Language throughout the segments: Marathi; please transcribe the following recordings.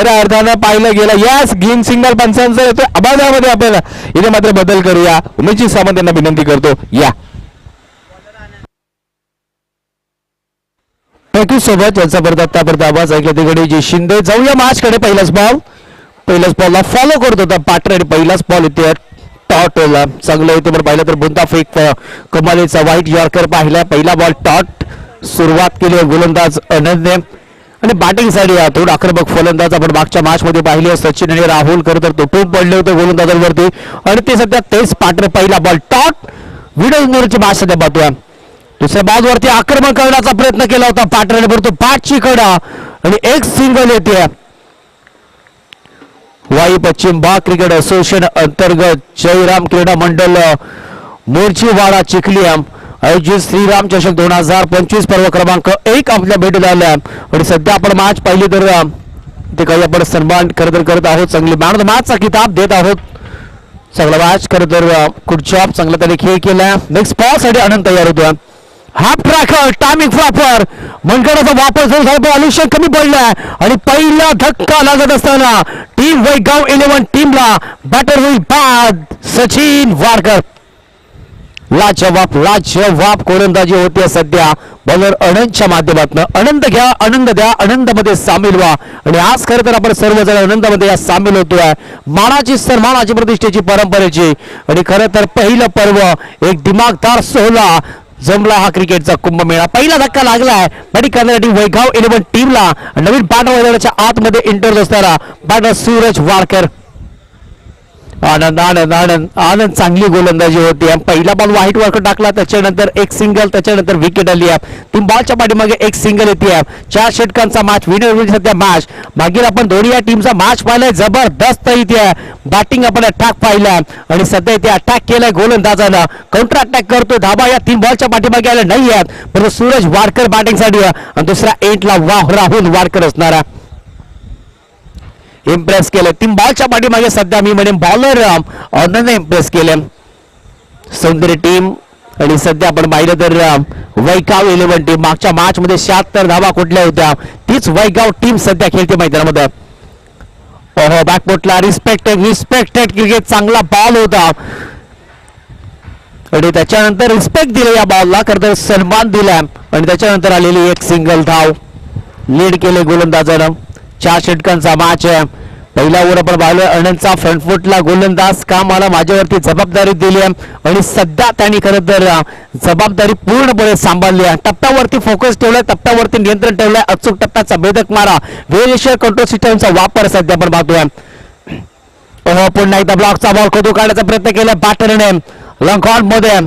खऱ्या अर्थानं पाहिलं गेलं. यस ग्रीन सिग्नल पंचांचा येतोय आवाजामध्ये. आपल्याला इथे मात्र बदल करूया. उमेशजी सामंत यांना विनंती करतो या. थँक्यू सोबत यांचा परत आवाज ऐकला तिकडे जी शिंदे. जाऊया मॅच कडे. पहिलाच बॉलला फॉलो करत होता पार्टनर आणि पहिलाच बॉल इथे टॉटला चांगलं येते. पण पाहिलं तर बुंदा फेक कमालीचा व्हाईट यॉर्कर पाहिला. पहिला बॉल टॉट सुरुवात केली गोलंदाज अनंतने आणि बॅटिंग साठी थोडा आक्रमक फलंदाज आपण मागच्या मॅच मध्ये पाहिले. सचिन आणि राहुल खरं तर तुटून पडले होते गोलंदाजांवरती आणि ते सध्या तेच पार्टनर. पहिला बॉल टॉट विडोची मॅच सध्या पाहतोय. दुसऱ्या बॉलवरती आक्रमण करण्याचा प्रयत्न केला होता पार्टनरने परंतु बॅटची कडा आणि एक सिंगल येते. वाई पश्चिम भाग क्रिकेट असोसिएशन अंतर्गत जयराम क्रीडा मंडळ मोर्चीवाडा चिखली आयोजित श्रीराम चषक 2025 पर्व क्रमांक 1 आपल्या भेटीला आल्या आणि सध्या आपण मॅच पाहिली तर ते काही आपण सन्मान करत आहोत. चांगली मॅन ऑफ द मॅचचा किताब देत आहोत. चांगला मॅच खरं तर कुठच्या चांगला त्याने खेळ केला. नेक्स्ट बॉल साठी आनंद तयार होतो. हाफ ट्रॅकर टायमिंग प्रॉपर मनगडाचा वापर झाला. आयुष्य कमी पडलाय आणि पहिला धक्का लागत असताना टीम वैगाव 11 टीमला बॅटर होईल बाद सचिन वाडकर. लाजवाब गोलंदाजी होती सध्या बॉलर अनंतच्या माध्यमातून. आनंद घ्या आनंद द्या आनंदामध्ये सामील व्हा आणि आज खरं तर आपण सर्वजण आनंदामध्ये या सामील होतोय. मानाची सन्मानाची प्रतिष्ठेची परंपरेची आणि खरं तर पहिलं पर्व एक दिमागदार सोहळा जमला हा क्रिकेटचा कुंभमेळा. पहिला धक्का लागलाय बॅटिंग करण्यासाठी वैगाव 11 टीमला. नवीन मैदानाच्या आतमध्ये इंटर असताना बॅटर सूरज वाडकर. आनंद चांगली गोलंदाजी होती. पहिला बॉल व्हाईट वॉर्कर टाकला त्याच्यानंतर एक सिंगल त्याच्यानंतर विकेट आली. 3 बॉलच्या पाठीमागे एक सिंगल येते. 4 षटकांचा मॅच विनर सध्या मॅच मागील आपण दोन्ही या टीमचा मॅच पाहिलाय. जबरदस्त इथे बॅटिंग आपण अटॅक पाहिला आणि सध्या इथे अटॅक केलाय गोलंदाजानं. काउंटर अटॅक करतोय. धाबा या 3 बॉलच्या पाठीमागे आल्या नाही आहेत परंतु सूरज वाडकर बॅटिंगसाठी आणि दुसऱ्या एंडला राहुल वाडकर असणारा इम्प्रेस केलं. 3 बॉलच्या पाठीमागे सध्या मी म्हणेन बॉलर आनंदने इम्प्रेस केले सौंदर्य टीम. आणि सध्या आपण पाहिलं तर वैगाव 11 टीम मागच्या मॅच मध्ये 76 धावा कुठल्या होत्या तीच वैगाव टीम सध्या खेळते मैदानामध्ये. बॅकफुटला रिस्पेक्टेड क्रिकेट चांगला बॉल होता आणि त्याच्यानंतर रिस्पेक्ट दिले या बॉलला खरं सन्मान दिला आणि त्याच्यानंतर आलेली एक सिंगल धाव लीड केले गोलंदाजानं. 4 षटकांचा मॅच आहे. पहिला ओव्हर आपण पाहिलं अनंतचा फ्रंटफुटला गोलंदाज कामाला माझ्यावरती जबाबदारी दिली आणि सध्या त्यांनी खरं तर जबाबदारी पूर्णपणे सांभाळली आहे. टप्प्यावरती फोकस ठेवलाय टप्प्यावरती नियंत्रण ठेवलंय. अचूक टप्प्याचा भेदक मारा व्हेरिएशन कंट्रोल सिस्टमचा वापर सध्या आपण पाहतोय. पुन्हा एकदा ब्लॉकचा बॉल खोदू काढण्याचा प्रयत्न केला बॅटरने. लॉंग ऑन मध्ये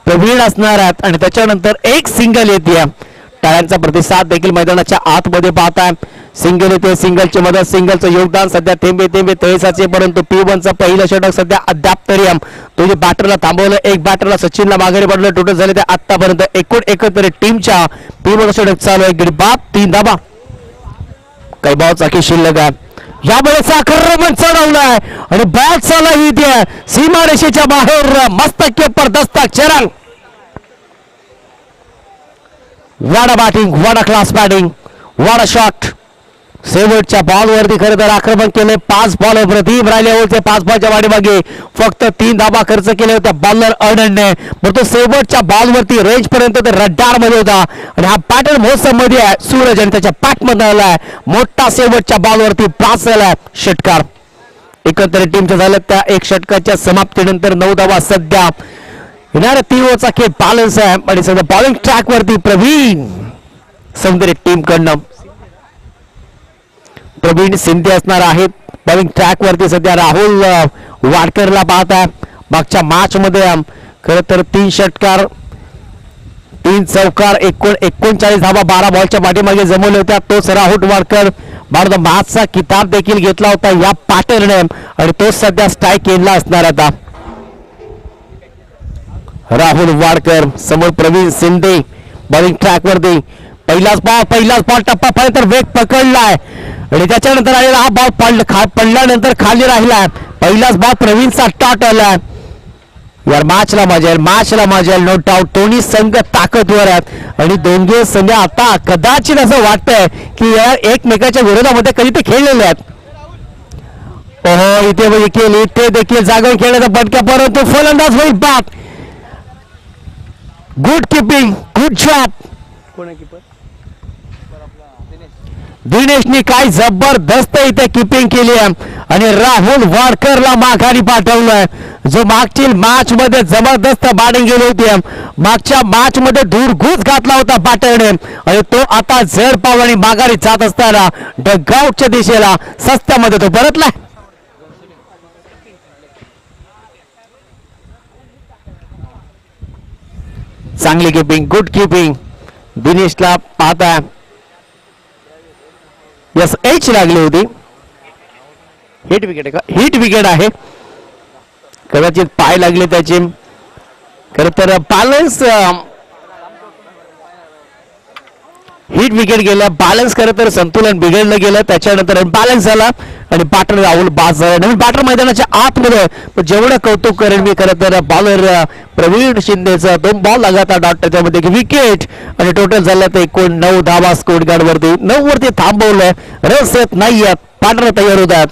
प्रवीण असणार आहेत आणि त्याच्यानंतर एक सिंगल येते. टाळ्यांचा प्रतिसाद देखील मैदानाच्या आतमध्ये पाहताय. सिंगल येते सिंगलची मदत सिंगलचं योगदान सध्या थेंबे तळेसाचे परंतु P1चं पहिलं षटक सध्या अद्याप तरी दोन्ही बॅटरला थांबवलं. एक बॅटरला सचिनला माघारी पडलं. टोटल झाले ते आतापर्यंत एकत्र टीमच्या P1 षटक चालू आहे. गडी बाप 3 धाबा काही बॉल चाकी शिल्लक आहे. यावेळेस आक्रमण चढवलाय आणि बॉल चालला इथे सीमारेषेच्या बाहेर मस्तक के पर दस्तक चरण. वाडा बॅटिंग वाडा क्लास बॅटिंग वाडा शॉट. शेवटच्या बॉलवरती खरं तर आक्रमण केले. 5 बॉल प्रतिम राहिले होते. 5 बॉलच्या वाढीमागे फक्त 3 धाबा खर्च केले होते बॉलर अनंतने. तो शेवटच्या बॉलवरती रेंज पर्यंत रडार मध्ये होता आणि हा पॅटर्न मोसम मध्ये आहे. सूरज आणि त्याच्या पॅट मध्ये आलाय मोठा शेवटच्या बॉलवरती पास झालाय षटकार. एकत्र टीमच्या झालं त्या 1 षटकाच्या समाप्तीनंतर 9 धावा सध्या येणाऱ्या 3 ओव्हरचा खेळ बॅलन्स आहे आणि सध्या बॉलिंग ट्रॅक वरती प्रवीण सौंदर्य टीम कडनं प्रवीण शिंदे असणार आहेत. बॉलिंग ट्रॅक वरती सध्या राहुल वाडकरला पाहताय. मागच्या मॅच मध्ये खरं तर 3 षटकार 3 चौकार 39 धावा 12 बॉलच्या पाठीमागे जमवल्या होत्या. तोच राहुल वाडकर भारत मॅचचा किताब देखील घेतला होता या पॅटर्नने आणि तो सध्या स्ट्राईक एंडला असणार आता. राहुल वाडकर समोर प्रवीण शिंदे बॉलिंग ट्रॅक वरती. पहिलाच बॉल टप्पा तर वेग पकडलाय आणि त्याच्यानंतर आलेला हा बॉल पडल्यानंतर खाली राहिला. पहिलाच बॉल प्रवीणचा टॉट आला. यार मॅचला मजा येईल नो डाऊट. दोन्ही संघ ताकदवर आहेत आणि दोन्ही संघ आता कदाचित असं वाटतंय की यार एकमेकाच्या विरोधामध्ये कधी ते खेळलेले आहेत. ओहो इथे देखील जागेवर खेळण्याचा फटका परंतु फलंदाज होईल बाद. Good keeping good job. दिनेशनी काय जबरदस्त इथे किपिंग केली आहे आणि राहुल वाडकरला माघारी पाठवलंय जो मागच्या मॅच मध्ये जबरदस्त बॅटिंग गेली होती. मागच्या मॅच मध्ये धूरघूस घातला होता बॅटरने आणि तो आता जड पावलाने माघारी जात असताना डगआउटच्या दिशेला सस्त्यामध्ये तो परतलाय. चांगली किपिंग गुड किपिंग दिनेशला पाहता यस एच लागली होती. हिट विकेट आहे का? हिट विकेट आहे कदाचित पाय लागले त्याचे. खर तर बॅलन्स हिट विकेट गेला बॅलन्स खरं तर संतुलन बिघडलं गेलं त्याच्यानंतर बॅलन्स झाला आणि बॅटर राहुल बाद झाला. नवीन बॅटर मैदानाच्या आतमध्ये जेवढं कौतुक करेल मी खरं तर बॉलर प्रवीण शिंदेचा 2 बॉल लगातार डॉट त्याच्यामध्ये विकेट आणि टोटल झालं तर एकूण 9 धावा स्कोर गार्ड वरती 9 वरती थांबवलंय. रस येत नाहीये पार्टनर तयार होतात.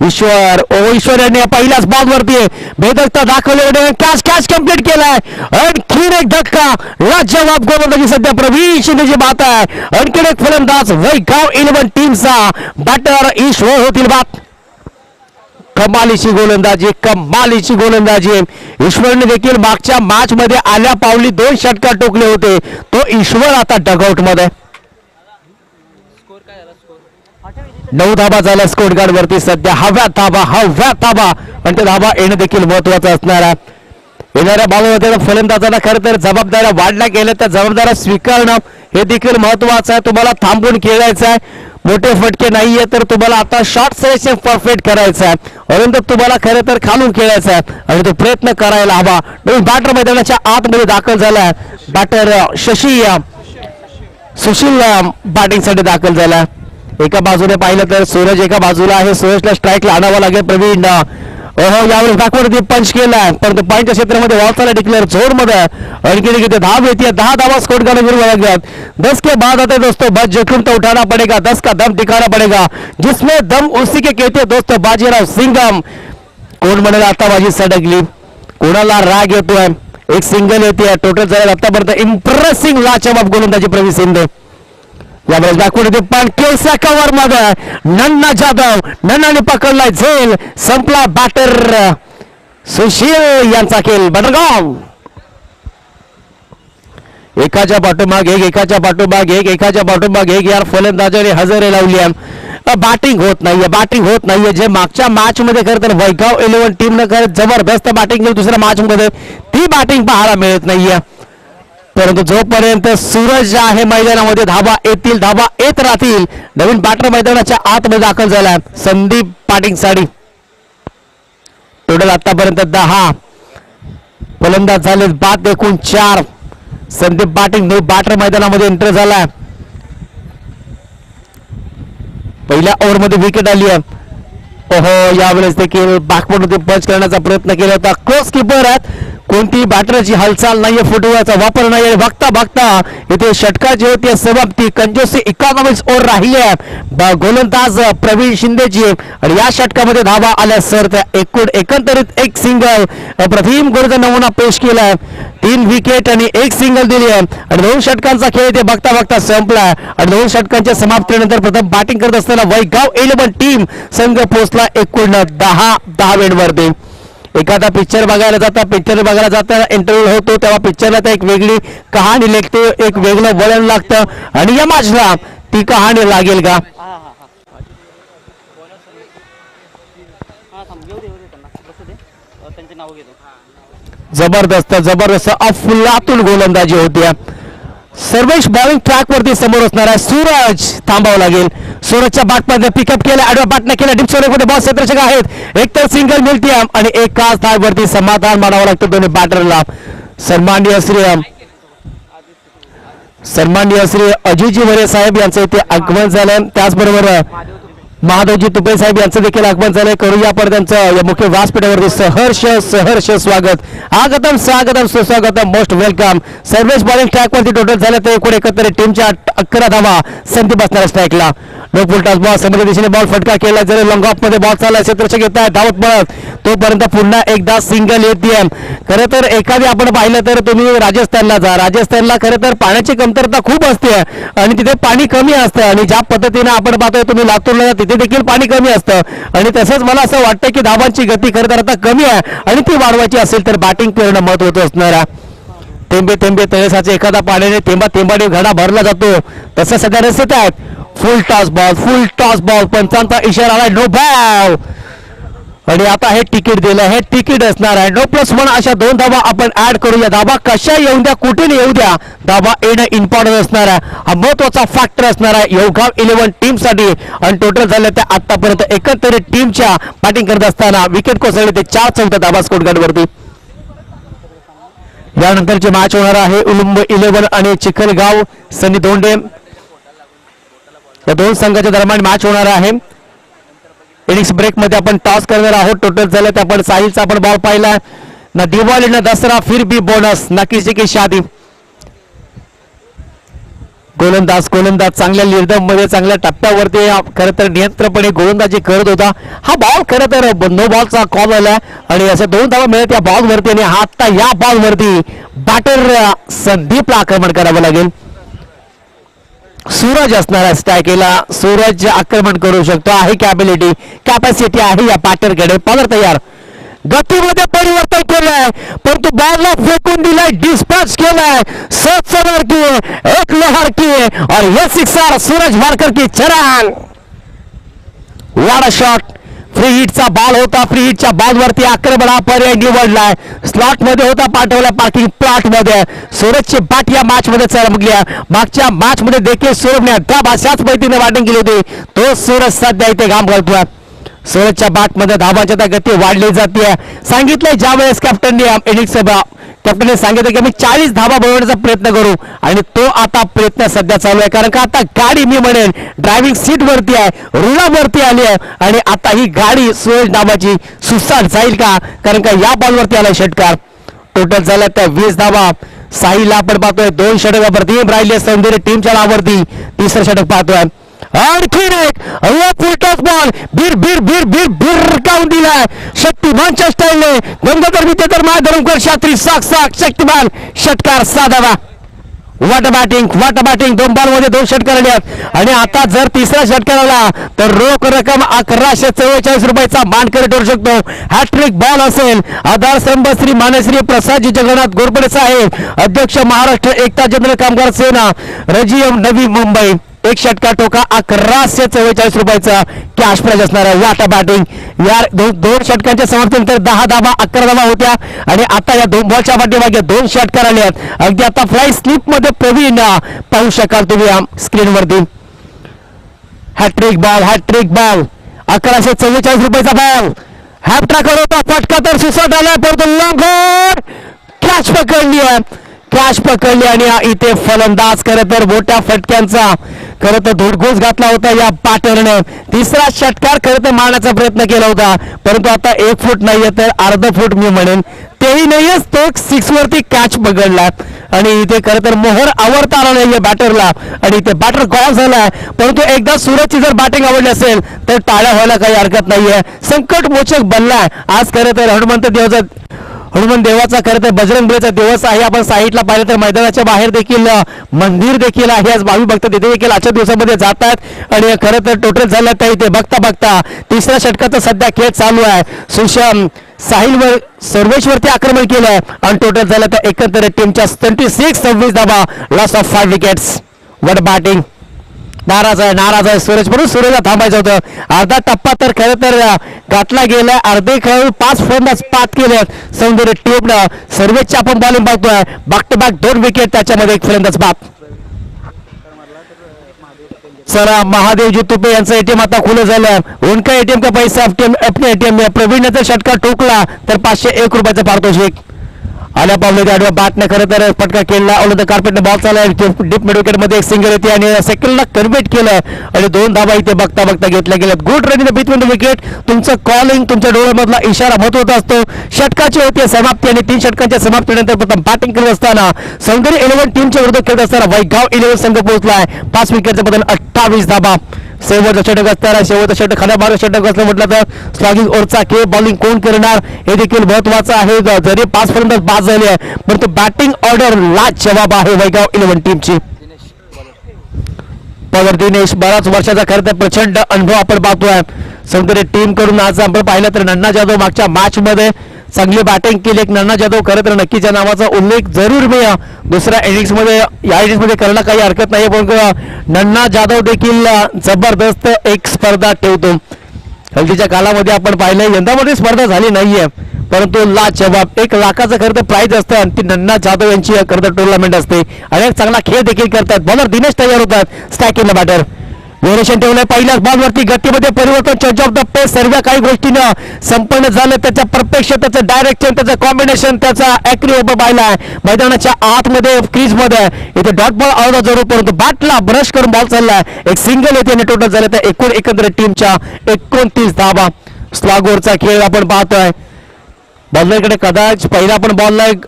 ईश्वर यांनी पहिल्याच बॉल वरती भेदकता दाखवले कॅच कंप्लीट केलाय. आणखीन एक धक्का लाजवाब गोलंदाजी सध्या प्रवीण शिंदेची बात आहे. आणखीन एक फलंदाज वैगाव 11 टीमचा बॅटर ईश्वर होतील बात. कमालीची गोलंदाजी ईश्वरने देखील मागच्या मॅच मध्ये आल्या पावली 2 षटकार टोकले होते. तो ईश्वर आता डगआउट मध्ये 9 धाबा झाल्या स्कोर गार्ड वरती सध्या हव्या धाबा आणि ते धाबा येणं देखील महत्वाचं असणार आहे. येणाऱ्या बॉलमध्ये फलंदाजांना खरं तर जबाबदाऱ्या वाढल्या गेल्या त्या जबाबदाऱ्या स्वीकारणं हे देखील महत्वाचं आहे. तुम्हाला थांबून खेळायचं आहे. मोठे फटके नाहीये तर तुम्हाला आता शॉर्ट सिलेक्शन परफेक्ट करायचं आहे. परंतु तुम्हाला खरं तर खालून खेळायचं आहे आणि तो प्रयत्न करायला हवा. बॅटर मैदानाच्या आतमध्ये दाखल झालाय. बॅटर सुशील बॅटिंगसाठी दाखल झाला. एका बाजूने पाहिलं तर सूरज एका बाजूला आहे. सूरजला स्ट्राईकला आणावं लागेल प्रवीण. यावेळेस दाखवत पंच केलाय परंतु पॉईंटच्या क्षेत्रामध्ये वाचायला डिक्लेअर झोन मध्ये आणखी 10 येते 10 धावा स्कोर करने विरुद्ध 10 के बाद आते दोस्तों बस जोखिम तो उठाना पड़ेगा 10 का दम दिखाना पड़ेगा जिसमें दम उसी के कहते दोस्तों बाजीराव सिंघम. कोण म्हणाला आता बाजी सडकली कोणाला राग येतोय. एक सिंगल येते टोटल झाले आतापर्यंत इम्प्रेसिंग लाजवाब गोलंदाजी प्रवीण शिंदे. यावेळेस दाखवून पण केलसा कव्हर मध्ये नन्ना जाधव नन्नाने पकडलाय झेल संपला बॅटर सुशील यांचा खेळ बडगाव. एकाच्या पाठोमाग एक यार फलंदाजाने हजेरी लावली. बॅटिंग होत नाहीये जे मागच्या मॅच मध्ये खरं तर वैगाव 11 टीम न खरं जबरदस्त बॅटिंग केली दुसऱ्या मॅच मध्ये ती बॅटिंग पाहायला मिळत नाहीये. परंतु जोपर्यंत सूरज आहे मैदानामध्ये धाबा येत राहतील. नवीन बॅटर मैदानाच्या आतमध्ये दाखल झाला संदीप पाटील साडी. टोटल आतापर्यंत 10 फलंदाज झाले बाद एकूण 4. संदीप पाटील बॅटर मैदानामध्ये एंटर झाला. पहिल्या ओव्हरमध्ये विकेट आली आहे. यावेळेस देखील बॅकवर्ड पंच करण्याचा प्रयत्न केला होता. क्लोज कीपर आहेत कोणती बॅटरची हालचाल नाहीये फुटबॉलचा वापर नाहीये. बघता इथे षटकाची होती समाप्ती कंजोसी इकॉनॉमिक्स ओव्हर राहिली आहे गोलंदाज प्रवीण शिंदेची आणि या षटकामध्ये धावा आल्या सर त्या एकंदरीत एक सिंगल प्रथम गोलचा नमुना पेश केलाय. 3 विकेट आणि 1 सिंगल दिली आहे आणि 2 षटकांचा खेळ ते बघता संपलाय आणि 2 षटकांच्या समाप्तीनंतर प्रथम बॅटिंग करत असताना वैगाव 11 टीम संघ पोहोचला एकूण 10 धावेंवरती. एखादा पिक्चर बघायला जाता इंटरव्ह्यू होतो तेव्हा पिक्चरला तर एक वेगळी कहाणी लेखते एक वेगळं वळण लागतं आणि या मॅचला ती कहाणी लागेल का. जबरदस्त अफलातून गोलंदाजी होती. सर्वेश बॉलिंग ट्रॅक वरती समोर असणार आहे. सूरज थांबावं लागेल. सूरजच्या बॅटमध्ये पिकअप केलं आडव्या बॅटने केलं डीप सोडे बॉल क्षेत्ररक्षक आहेत. एक तर सिंगल मिळते आणि एक काच धाववरती समाधान मानावं लागतं दोन्ही बॅटरला. सन्माननीय श्री अजितजी वरे साहेब यांचं इथे आगमन झालं. त्याचबरोबर महादेवजी तुपे साहेब यांचं देखील आगमन झालंय. करूया पण त्यांचं या मुख्य व्यासपीठावरती सहर्ष स्वागतम सुस्वागतम most welcome. Sarvesh bowling track वरती टोटल झालं तर एकूण एकत्रित टीमच्या 11 धावा संदीप असणार स्ट्राईकला. नो फुलटॉस बॉल समोरच्या दिशेने बॉल फटका केला जरी लॉंग ऑफ मध्ये बॉल चालला क्षेत्ररक्षक येत आहे धावत पळत तोपर्यंत पुन्हा एकदा सिंगल येते. खरं तर एखादी आपण पाहिलं तर तुम्ही राजस्थानला जा. राजस्थानला खरं तर पाण्याची कमतरता खूप असते आणि तिथे पाणी कमी असतं आणि ज्या पद्धतीने आपण पाहतोय तुम्ही लातूरला तिथे देखील पाणी कमी असतं आणि तसंच मला असं वाटतं की धावांची गती खरं तर आता कमी आहे आणि ती वाढवायची असेल तर बॅटिंग करणं महत्त्वाचं असणार आहे. थेंबे थेंबे तळेसाचे एखादा पाण्याने थेंबाने घडा भरला जातो तसं सध्या रस्त्यात आहेत. फुल टॉस बॉल पंचांचा इशारा आला नो बॉल आणि आता हे तिकीट दिलं हे तिकीट असणार आहे. नो प्लस वन अशा 2 धावा आपण ऍड करूया. धावा कशा येऊ द्या कुठे येऊ द्या धावा येणं इम्पॉर्टंट असणार आहे. हा महत्वाचा फॅक्टर असणार आहे योगाव 11 टीम साठी आणि टोटल झालं त्या आतापर्यंत एकंदरीत टीमच्या बॅटिंग करत असताना विकेट कोसळले ते 4 धावा स्कोर वरती. यानंतरची मॅच होणार आहे उलुंब 11 आणि चिखलगाव सनी दोंडे या 2 संघाच्या दरम्यान मॅच होणार आहे. इनिंग्स ब्रेक मध्ये आपण टॉस करणार आहोत. टोटल झालं तर आपण साहिलचा आपण बॉल पाहिला ना दिवाळी ना दसरा फिर भी बोनस ना किसी की शादी. गोलंदाज चांगल्या लिडम मध्ये चांगल्या टप्प्यावरती खरं तर नियंत्रपणे गोलंदाजी करत होता. हा बॉल खरं तर नो बॉलचा कॉल आला आणि असे 2 धावा मिळत या बॉल वरती आणि आता या बॉल वरती बॅटर संदीपला आक्रमण करावं लागेल. सूरज असणार आहे स्ट्रायकेला. सूरज आक्रमण करू शकतो आहे कॅपॅसिटी आहे या बॅटरकडे. पॉलर तयार गतीमध्ये परिवर्तन केलंय परंतु बॉलला फेकून दिलाय डिस्पॅच केलाय 7 रन की 1 लोहार की और ये सिक्सर सूरज वारकर की चरण. वाडा शॉट फ्री हिटचा बॉल होता. फ्री हिटच्या बॉल वरती आक्रमण हा पर्याय निवडलाय. स्लॉट मध्ये होता पाठवला पार्किंग प्लॉट मध्ये. सूरजची बॅट या मॅच मध्ये चमकली. मागच्या मॅच मध्ये देखील सूरजने अशाच पद्धतीने बॅटिंग केली होती. तो सूरज सध्या इथे घाम घालतोय. सूरजच्या बॅट मध्ये धावांची गती वाढली जाते. सांगितलंय ज्यावेळेस कॅप्टनने सांगितलं की आम्ही 40 धावा बनवण्याचा प्रयत्न करू आणि तो आता प्रयत्न सध्या चालू आहे कारण का आता गाडी मी म्हणेन ड्रायव्हिंग सीट वरती आहे रुळावरती आली आहे आणि आता ही गाडी सूरज नावाची सुसाट जाईल का कारण का या बॉल वरती आलाय षटकार. टोटल झाला त्या 20 धावा. साहिलला आपण पाहतोय 2 षटकावरती राहिले सौंदर्य टीमच्या नावावरती 3रं षटक पाहतोय. आणखी एक फुलटॉस बॉल बीर काऊन दिलाय शक्तिमानच्या स्टाईलने गंगाधर विद्याधर महाधरमकर शास्त्री साक्षात शक्तिमान षटकार साधावा. वाट बॅटिंग 2 बॉल मध्ये 2 षटकार आले आणि आता जर 3रा षटकार आला तर रोख रक्कम 1144 रुपयाचा मानकरी ठरू शकतो. हॅट्रिक बॉल असेल. आधार स्तंभ श्री मानश्री प्रसादजी जगन्नाथ गोरपडे साहेब अध्यक्ष महाराष्ट्र एकता जनरल कामगार सेना रजियम नवी मुंबई. 1 षटकार टोका 1144 रुपयाचा कॅश प्राइज असणार आहे. वाटा बॅटिंग या 2 षटकांच्या समाप्तीनंतर 10 धावा 11 धावा होत्या आणि आता या 2 बॉलच्या पाठीमागे 2 षटकार आले आहेत. अगदी आता फ्लाय स्लिप मध्ये प्रवीण पाहू शकाल तुम्ही स्क्रीनवरती. हॅट्रिक बॉल 1144 रुपयाचा बॉल. हॅपट्रॅक होता फटका तर सुसाट आलाय परंतु लॉंगर कॅच पकडली आणि इथे फलंदाज खरं तर मोठ्या फटक्यांचा खरं तर धुडगूस घातला होता या बॅटरने. 3रा षटकार खरं तर मारण्याचा प्रयत्न केला होता परंतु आता 1 फूट नाहीये तर अर्ध फूट मी म्हणेन तेही नाहीयेच तो 6 वरती कॅच पकडला आणि इथे खरं तर मोहर आवडता आला नाहीये बॅटरला आणि इथे बॅटर गॉल झालाय. परंतु एकदा सूरजची जर बॅटिंग आवडली असेल तर टाळ्या व्हायला काही हरकत नाहीये. संकट मोचक बनलाय आज खरं तर हनुमान देवाचा खरं तर बजरंग बलीचा दिवस आहे. आपण साईडला पाहिलं तर मैदानाच्या बाहेर देखील मंदिर देखील आहे. आज भावी भक्त तिथे देखील आजच्या दिवसामध्ये जातात आणि खरं तर टोटल झालं तर इथे बघता 3ऱ्या षटकाचा सध्या खेळ चालू आहे. सुशांत साहिलवर सर्वेशवरती आक्रमण केलंय आणि टोटल झालं तर एकंदरीत टीमच्या 26 धावा loss of 5 wickets. Vat batting नाराज आहे सूरज म्हणून सूरजला थांबायचं होतं. अर्धा टप्पा तर खरं तर घातला गेलाय. अर्धे खेळ 5 फलंदाज पात केले सौंदर्य टीमनं. सर्वेची आपण बॉलिंग बघतोय बॅक टू बॅक 2 विकेट त्याच्यामध्ये 1 फलंदाज बाद. चला महादेवजी तुपे यांचं एटीएम आता खुलं झालं. उनका एटीएम का पैसा अपने एटीएम में प्रवीण ने जर षटकार ठोकला तर 501 रुपयाचं पारितोषिक. आल्या पावले आडव्या बॅटने खरं तर फटका केला ऑल द कार्पेटने बॉल चालला डीप मिड विकेट मध्ये एक सिंगल येते आणि सेकंडला कन्व्हर्ट केलं आणि 2 धाबा इथे बघता बघता घेतल्या गेल्यात. Good run in the between the wicket. तुमचं कॉलिंग तुमच्या डोळ्यामधला इशारा महत्त्वाचा असतो. षटकाची होती समाप्ती आणि 3 षटकांच्या समाप्तीनंतर प्रथम बॅटिंग करत असताना सौंदर्य 11 टीमच्या विरुद्ध खेळत असताना वैगाव 11 संघ पोहोचलाय. 5 विकेटचा बदल 28 धाबा. शेवटचा षटक असताना शेवटचा षटक खाली मार्ग षटक असलं म्हटलं तर स्लॉगिंग ओव्हरचा खेळ बॉलिंग कोण करणार हे देखील महत्वाचं आहे. जरी 5 पर्यंत बाद झाली आहे परंतु बॅटिंग ऑर्डर लाच जवाब आहे वैगाव 11 टीमची. पॉवर दिनेश बराच वर्षाचा खरं तर प्रचंड अनुभव आपण पाहतोय सौंदर्य टीम कडून. आज आपण पाहिलं तर नन्ना जाधव मागच्या मॅच मध्ये चांगली बॅटिंग केली. एक नन्ना जाधव खरं तर नक्कीच्या नावाचा उल्लेख जरूर मी दुसऱ्या इनिंग्स मध्ये या इनिंग्स मध्ये करणं काही हरकत नाही पण नन्ना जाधव देखील जबरदस्त एक स्पर्धा ठेवतो. हल्दीच्या कालामध्ये आपण पाहिलं यंदामध्ये स्पर्धा झाली नाहीये परंतु लाजवाब 1 लाखाचं खरं तर प्राइज असतं आणि ती नन्ना जाधव यांची खरं तर टुर्नामेंट असते आणि एक चांगला खेळ देखील करतात. बॉलर दिनेश तयार होतात. स्ट्रायकिंगला बॅटर व्हेरिएशन ठेवलंय. पहिल्याच बॉलवरती गतीमध्ये परिवर्तन. चेंज ऑफ द पेस सर्व काही गोष्टीनं संपन्न झालं. त्याच्या परफेक्शन त्याचं डायरेक्शन त्याचं कॉम्बिनेशन त्याचा ऍक्री ओव्हर पाहिलाय मैदानाच्या आतमध्ये क्रीज मध्ये इथे डॉट बॉल आला जरूर परंतु बॅटला ब्रश करून बॉल चाललाय. एक सिंगल येते आणि टोटल झालं तर एकंदरीत टीमच्या 29 धावा. स्लॉगवरचा खेळ आपण पाहतोय. बॉलरकडे कदाच पहिला पण बॉलला एक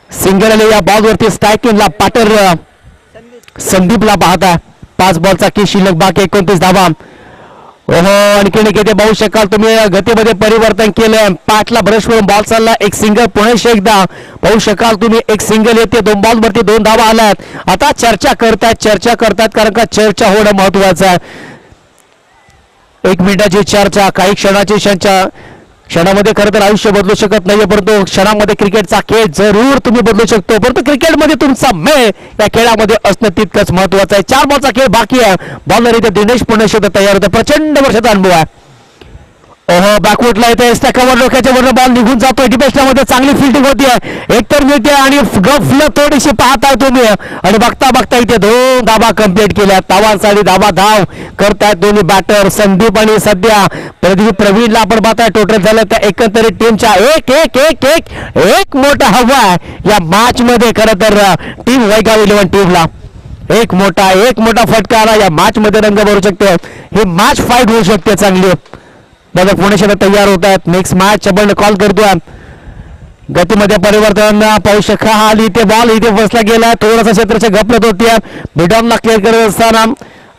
सिंगल आले. या बॉलवरती स्ट्रायकिंगला पाटर संदीपला पाहता. 5 बॉलचा की शिल्लक बाकी 29 धावा. ओहो आणखीन एक येते पाहू शकाल तुम्ही गतीमध्ये परिवर्तन केलं. पाठला ब्रश करून बॉल चालला. एक सिंगल पुणे एकदा पाहू शकाल तुम्ही. एक सिंगल येते 2 बॉलवरती 2 धावा आल्यात. आता चर्चा करतात कारण का चर्चा होणं महत्वाचं आहे. 1 मिनिटाची चर्चा काही क्षणाची क्षणामध्ये खरं तर आयुष्य बदलू शकत नाहीये परंतु क्षणामध्ये क्रिकेटचा खेळ जरूर तुम्ही बदलू शकतो परंतु क्रिकेटमध्ये तुमचा मेळ या खेळामध्ये असणं तितकंच महत्वाचं आहे. 4 बॉलचा खेळ बाकी आहे. बॉलर इथे दिनेश पुणेश्वर तयार होतं. प्रचंड वर्षाचा अनुभव आहे. ओहो बॅकवुडला येते कव्हर डोक्याच्या वरनं बॉल निघून जातोय. डिपेस्टमध्ये चांगली फिल्डिंग होती आहे. एकतर मिळते आणि गफल थोडीशी पाहताय तुम्ही आणि बघता इथे 2 धाबा कंप्लीट केल्या. धावांसाठी धाव करतायत दोन्ही बॅटर संदीप आणि सध्या प्रवीणला आपण पाहताय. टोटल झालं त्या एकंदरीत टीमच्या एक मोठा हवा आहे या मॅच मध्ये. खरं तर टीम वैगाव 11 टीमला एक मोठा फटका आला. या मॅच मध्ये रंग भरू शकते. ही मॅच फाईट होऊ शकते चांगली. बघा पुणे तयार होत आहेत. नेक्स्ट मॅच आपण कॉल करतोय. गतीमध्ये परिवर्तन पाहू शका. आली इथे बॉल इथे बसला गेला. थोडासा क्षेत्राच्या गपलत होती. मिडॉनला क्लिअर करत असताना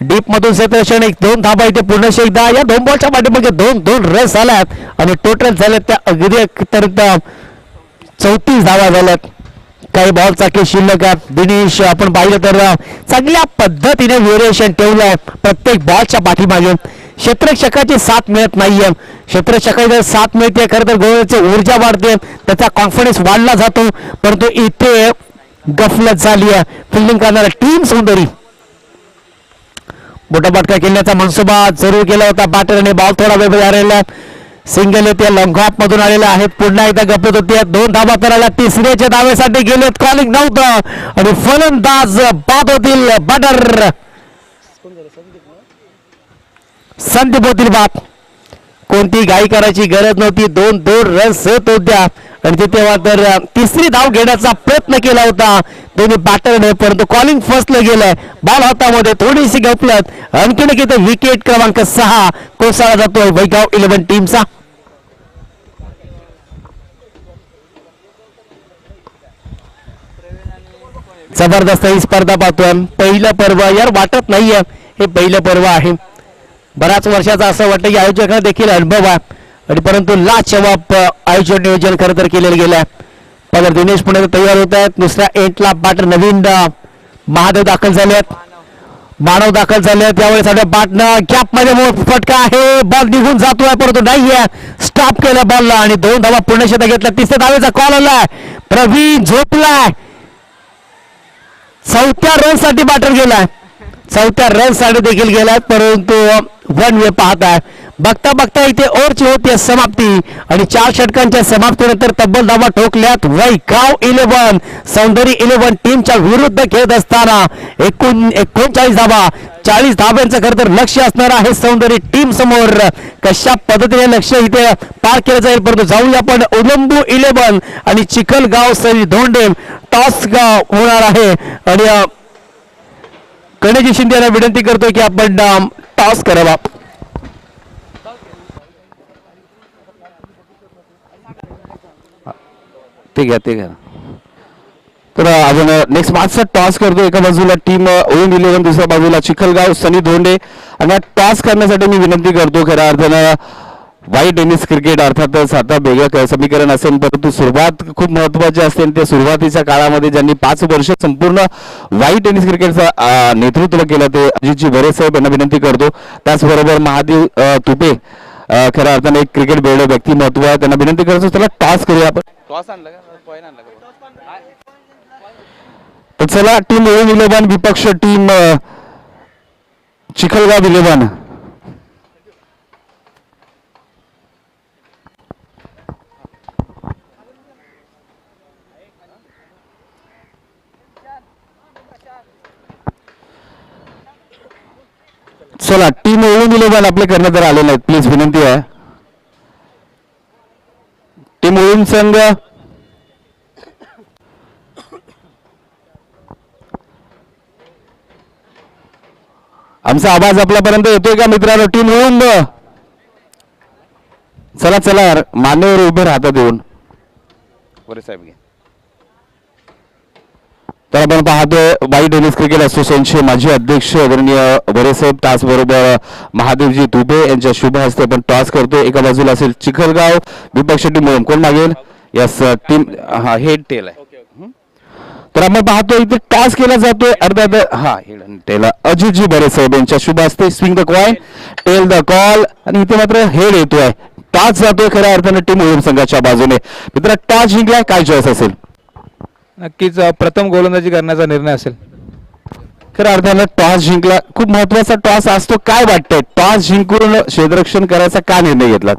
डीप मधून क्षेत्रक्षण 2 धाबा इथे पूर्ण एकदा. या 2 बॉलच्या पाठीमागे 2 रस झाल्यात आणि टोटल झाल्यात त्या अगदी 34 धावा झाल्यात. काही बॉलचा की शिल्लक आहे. दिनेश आपण पाहिलं तर चांगल्या पद्धतीने व्हेरिएशन ठेवलंय प्रत्येक बॉलच्या पाठीमागे. क्षेत्ररक्षकाची साथ मिळत नाहीये. क्षेत्ररक्षकाची जर साथ मिळते खरं तर गोलची ऊर्जा वाढते त्याचा कॉन्फिडन्स वाढला जातो परंतु इथे गफलत झाली आहे. फिल्डिंग करणारा टीम सौंदर्य मोठा फटका खेळण्याचा मनसुबा जरूर केला होता. बॅटरने बॉल थोडा वेळ राहिला. सिंगल येते लॉंग ऑफ मधून आलेले आहेत. पुन्हा एकदा गफलत होती. 2 धाबा करायला 3ऱ्याच्या धावेसाठी गेलेत. कॉलिंग नव्हतं आणि फलंदाज बाद होतील. बॅटर संदीप होतील बात. कोणती घाई करायची गरज नव्हती. 2 रन्स होत होत्या आणि तिथे तर 3री धाव घेण्याचा प्रयत्न केला होता दोन्ही बॅटरने परंतु कॉलिंग फसलं गेलंय. बॉल हातामध्ये थोडीशी गपलत. आणखीन एक विकेट क्रमांक 6 कोसळला जातोय वैगाव 11 टीमचा. जबरदस्त ही स्पर्धा पाहतोय. पहिलं पर्व यार वाटत नाहीये हे पहिलं पर्व आहे. बऱ्याच वर्षाचा असं वाटतं की आयोजकांना देखील अनुभव आहे आणि परंतु लाजवाब आयोजन नियोजन खरं तर केलेलं गेलंय. पगार दिनेश पुणे तयार होत आहेत. दुसऱ्या 8ला बॅटर नवीन महादेव दाखल झालेत. मानव दाखल झाले. त्यावेळेस बॅटनं गॅप मध्ये फटका आहे. बॉल निघून जातोय परंतु नाहीये. स्टॉप केला बॉलला आणि 2 धावा पुणे शेतात घेतला. 3ऱ्या धावेचा कॉल आलाय. प्रवीण झोपलाय. 4थ्या रन साठी बॅटर गेलाय. 4थ्या रन साठी देखील गेलाय परंतु 1 वे पाहताय बघता बघता इथे ओव्हरची होती समाप्ती आणि 4 षटकांच्या समाप्तीनंतर तब्बल धावा ठोकल्यात वैगाव 11 सौंदर्य 11 टीमच्या विरुद्ध खेळत असताना 39 धावा 40 धाब्यांचं खरं तर लक्ष असणार आहे सौंदर्य टीम समोर. कशा पद्धतीने लक्ष इथे पार केलं जाईल परंतु जाऊया आपण उलंबू 11 आणि चिखलगाव सरी धोंडे टॉस होणार आहे आणि गणेश शिंदे यांना विनंती करतोय की आपण टॉस करावा. ते घ्या तर आपण नेक्स्ट मॅचचा टॉस करतो. एका बाजूला टीम ओळून 11 दुसऱ्या बाजूला चिखलगाव सनी धोंडे आणि टॉस करण्यासाठी मी विनंती करतो. खऱ्या अर्थानं वाईट टेनिस क्रिकेट अर्थातच आता वेगळं समीकरण असेल परंतु सुरुवात खूप महत्वाची असते आणि त्या सुरुवातीच्या काळामध्ये ज्यांनी 5 वर्ष संपूर्ण वाईट टेनिस क्रिकेटचं नेतृत्व केलं ते अजितजी बरे साहेब यांना विनंती करतो. त्याचबरोबर महादेव तुपे खऱ्या अर्थाने एक क्रिकेट बेड व्यक्तिमत्व आहे त्यांना विनंती करतो त्याला टॉस करूया आपण. टॉस आणला का पॉईंट आणला का तर चला टीम ओळून 11 विपक्ष टीम चिखलगाव 11. चला टीम ओळून 11 आपले करण्यात आलेले आहेत प्लीज विनंती आहे. टीम ओळून संघ आमचा आवाज आपल्यापर्यंत येतोय का मित्रांनो. टीम ओळून चला चला मान्यवर उभे राहतात येऊन बरे साहेब. तर आपण पाहतो वाईट टेनिस क्रिकेट असोसिएशनचे माजी अध्यक्ष आदरणीय बरेसाहेब त्याचबरोबर महादेवजी तुबे यांच्या शुभ हस्ते आपण टॉस करतो. एका बाजूला असेल चिखलगाव विपक्ष टीम म्हणून कोण मागेल. यस टीम हा हेड टेल आहे. तर आपण पाहतो इथे टॉस केला जातोय अर्धा हा हेड टेल अजितजी बरेसाहेब यांच्या शुभ हस्ते swing the coin tell the call आणि इथे मात्र हेड येतोय टॉस जातोय खऱ्या अर्थाने टीम ओळून संघाच्या बाजूने. मित्र टॉस जिंकलाय काय चॉईस असेल. नक्कीच प्रथम गोलंदाजी करण्याचा निर्णय असेल. खऱ्या अर्थानं टॉस जिंकला खूप महत्वाचा टॉस असतो. काय वाटतंय टॉस जिंकून क्षेत्ररक्षण करायचा का निर्णय घेतला.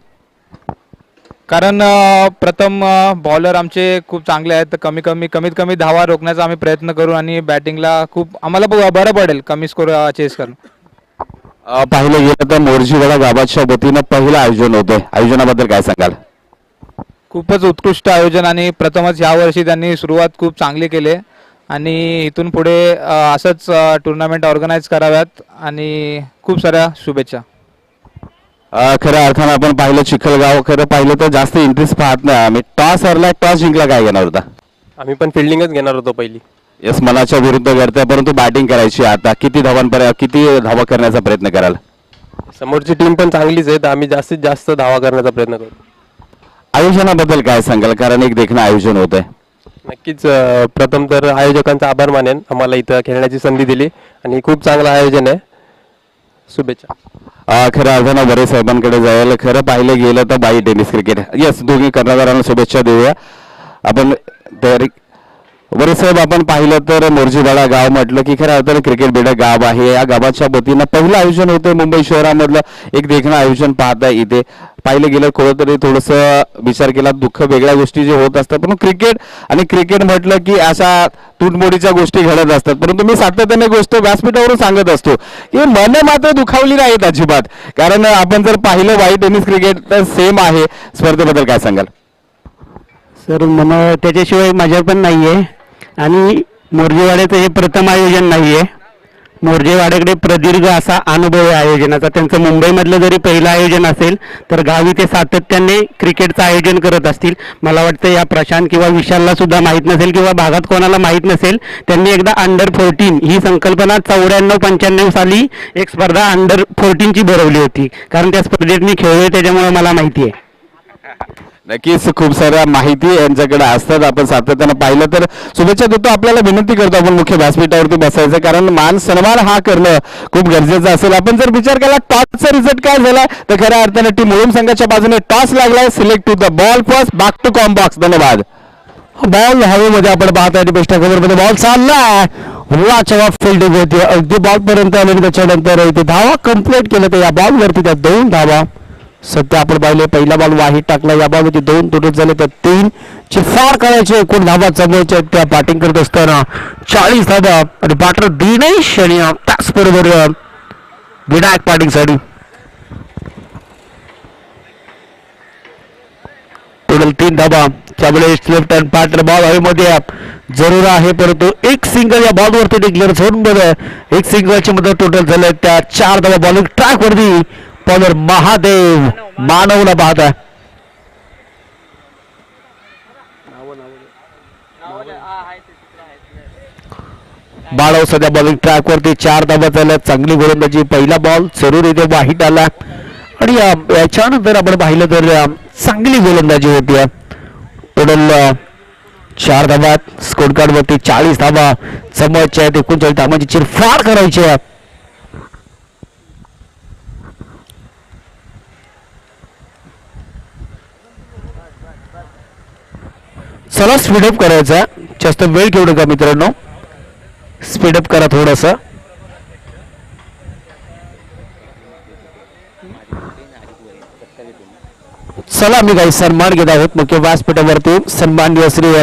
कारण प्रथम बॉलर आमचे खूप चांगले आहेत तर कमीत कमी धावा रोखण्याचा आम्ही प्रयत्न करू आणि बॅटिंगला खूप आम्हाला बरं पडेल कमी स्कोर चेस करून. पाहिलं गेलं तर मोर्जीवाडा गावाच्या वतीनं पहिलं आयोजन होतंय आयोजनाबद्दल काय सांगाल. खूपच उत्कृष्ट आयोजन आणि प्रथमच यावर्षी त्यांनी सुरुवात खूप चांगली केली आणि इथून पुढे असंच टुर्नामेंट ऑर्गनाईज कराव्यात आणि खूप साऱ्या शुभेच्छा. खऱ्या अर्थानं आपण पाहिलं चिखलगाव खरं पाहिलं तर जास्त इंटरेस्ट पाहत नाही आम्ही. टॉस हरला टॉस जिंकला काय घेणार होता. आम्ही पण फिल्डिंगच घेणार होतो पहिली. यस मनाच्या विरुद्ध करताय परंतु बॅटिंग करायची आता किती धावा करण्याचा प्रयत्न कराल. समोरची टीम पण चांगलीच आहे तर आम्ही जास्तीत जास्त धावा करण्याचा प्रयत्न करू. आयोजनाबद्दल काय सांगाल कारण एक देखणं आयोजन होत आहे. नक्कीच प्रथम तर आयोजकांचा आभार मानेन आम्हाला इथं खेळण्याची संधी दिली आणि खूप चांगलं आयोजन आहे. शुभेच्छा. खऱ्या अर्थानं बरे साहेबांकडे जायला खरं पाहिलं गेलं तर बाई टेनिस क्रिकेट यस दोन्ही कर्णधारांना शुभेच्छा देऊया आपण तयारी. बरे साहेब आपण पाहिलं तर मोर्जीवाडा गाव म्हटलं की खऱ्या अर्थानं क्रिकेट बेड गाव आहे. या गावाच्या वतीनं पहिलं आयोजन होतं मुंबई शहरामधलं एक देखणं आयोजन पाहताय. इथे पाहिलं गेलं तरी थोडंसं विचार केला दुःख वेगळ्या गोष्टी जे होत असतात पण क्रिकेट म्हटलं की अशा तुटमोडीच्या गोष्टी घडत असतात परंतु मी सातत्याने गोष्ट व्यासपीठावरून सांगत असतो की मन मात्र दुखावली नाहीत अजिबात कारण आपण जर पाहिलं वाईट टेनिस क्रिकेट तर सेम आहे. स्पर्धेबद्दल काय सांगाल. सर मला त्याच्याशिवाय मजा पण नाही आहे आणि मोर्जेवाड्याचं हे प्रथम आयोजन नाही आहे. मोर्जेवाड्याकडे प्रदीर्घ असा अनुभव आहे आयोजनाचा. त्यांचं मुंबईमधलं जरी पहिलं आयोजन असेल तर गावी ते सातत्याने क्रिकेटचं आयोजन करत असतील. मला वाटतं या प्रशांत किंवा विशालला सुद्धा माहीत नसेल किंवा भागात कोणाला माहीत नसेल त्यांनी एकदा अंडर 14 ही संकल्पना 94-95 साली एक स्पर्धा अंडर 14ची भरवली होती कारण त्या स्पर्धेत मी खेळलोय त्याच्यामुळे मला माहिती आहे. नक्कीच खूप साऱ्या माहिती यांच्याकडे असतात. आपण सातत्यानं पाहिलं तर शुभेच्छा देतो. आपल्याला विनंती करतो आपण मुख्य व्यासपीठावरती बसायचं कारण मान सन्मान हा करणं खूप गरजेचं असेल. आपण जर विचार केला टॉसचा रिझल्ट काय झाला तर खऱ्या अर्थाने टीम मुळूम संघाच्या बाजूने टॉस लागलाय. Select to the bowl first back to comm box. धन्यवाद. बॉल हवेमध्ये आपण पाहताय बेस्ट कव्हरमध्ये बॉल चाललाय लाजवाब फिल्डिंग होती अगदी बॉल पर्यंत आले त्याच्यानंतर इथे धावा कंप्लीट केलं तर या बॉल वरती त्या 2 धावा सध्या आपण पाहिले पहिला बॉल वाहीत टाकला, या बॉलमध्ये 2 टोटल झाले तर 3 ची फार करायचे. एकूण धाबा समोरच्या त्या बॅटिंग करत असताना 40 धाबा आणि बॅटर दिनेश आणि त्याचबरोबर विनायक पाटीलसाठी टोटल 3 धाबा. त्यामुळे लेफ्ट हँड बॅटर बॉल हवेमध्ये जरूर आहे, परंतु एक सिंगल या बॉलवरती डिक्लेअर झोन मध्ये एक सिंगलची मदत टोटल झाले त्या 4 धाबा. बॉलिंग ट्रॅक वरती बॉलर महादेव मानवला पाहत आहे. बाळव सध्या बॉलिंग ट्रॅक वरती 4 धाबा झाल्या. चांगली गोलंदाजी. पहिला बॉल जरूर इथे वाहीत आला आणि याच्यानंतर आपण पाहिलं तर चांगली गोलंदाजी होती. टोटल 4 धाबा. स्कोर कार्ड वरती 40 धाबा समोरच्या 39 धाबांची चिरफाड करायची आहे. चला स्पीडअप करायचा. जास्त वेळ घेऊ नका मित्रांनो, स्पीडअप करा थोडस. चला मी काही सन्मान घेत आहोत. मुख्य व्यासपीठावरती सन्माननीय श्री